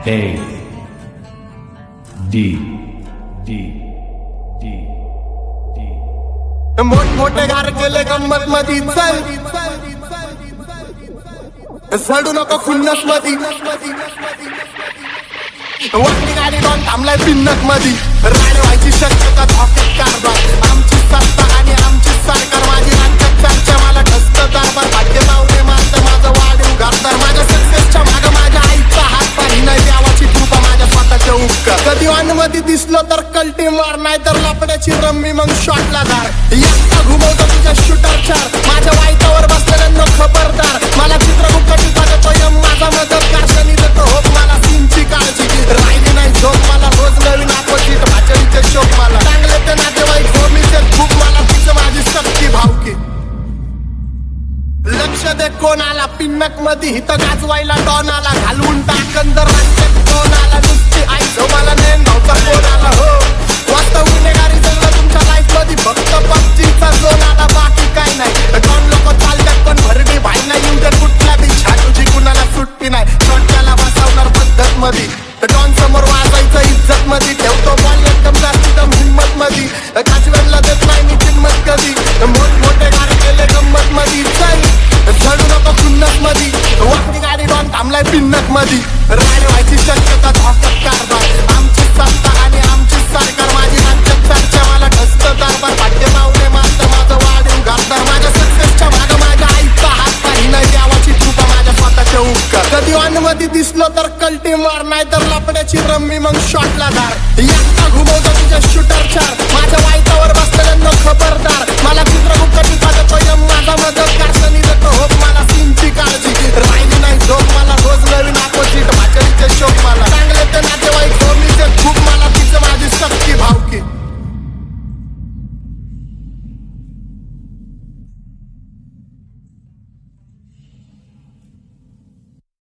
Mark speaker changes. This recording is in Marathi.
Speaker 1: A D D D D
Speaker 2: मोठमोठे गार केले गंमत मधी चल सडू नको खुन्नस मधी वाटणी गाडी डॉन थांबलाय पिन्नक मधी राड व्हायची शक्यता धोक्यात कारभार आमची सत्ता आणि आमची सरकार माझी राज्यात चर्चा मला ठसत दरबार भाग्य मावले मारत माझं वाढीव घातदार माझ्या सक्सेसच्या माग माझ्या आईचा हात पाही नाही देवाची कृपा माझ्या स्वतःच्या उपकार कधी वानमध्ये दिसलो तर कल्टी मार नाही तर लपड्याची रम्मी मग शॉटला धार एकटा घुमवतो तुझ्या शूटर चार माझ्या वाईटावर बसलेल्यांना खबरदार मला चित्रगुप्त टिपा देतो यम माझा मदतगार शनी देतो होप मला सीनची काळजी राहिली नाही झोप मला रोज नवीन अपोजिट भाजपचे शोक मला चांगले ते नातेवाईक होमीचे खूप मला तिचं माझी सक्ती भावकी लक्ष दे कोण आला पिन्नक मध्ये हित गाजवायला डॉन आला घालवून टाकन दर राज्यात कोण आला नुसती आई जो मला नेन भाऊचा कोण आला हो वास्तव गुन्हेगारी जगलं तुमच्या लाईफ मध्ये फक्त पबजीचा झोन आला बाकी काय नाही डॉन लोक चालतात पण भरडी भाई नाही येऊ दे कुठला बी छाटूची कुणाला सुट्टी नाही छोट्याला बसवणार पद्धत मध्ये डॉन समोर वाजायचं इज्जत मध्ये ठेवतो बॉल एकदम जास्त दम हिंमत मध्ये काचव्यांना देत नाही मी किंमत कधी मोठमोठे गाडी केले गंमत मध्ये चल झडू नको खुन्नस मधी वाटणी गाडी डॉन थांबलाय पिन्नक मधी राड व्हायची शक्यता धोक्यात कारभार आमची सत्ता आणि आमची सरकार माझी राज्यात चर्चा मला ठसत दरबार भाग्य मावले मारत माझं वाढीव घातदार माझ्या सक्सेसच्या माग माझ्या आईचा हात पाही नाही देवाची कृपा माझ्या स्वतःच्या उपकार कधी वानमध्ये दिसलो तर कल्टी मार नाही तर लपड्याची रम्मी मग शॉटला धार एकटा घुमवतो तुझ्या शूटर चार माझ्या वाईटावर बसलेल्यांना खबरदार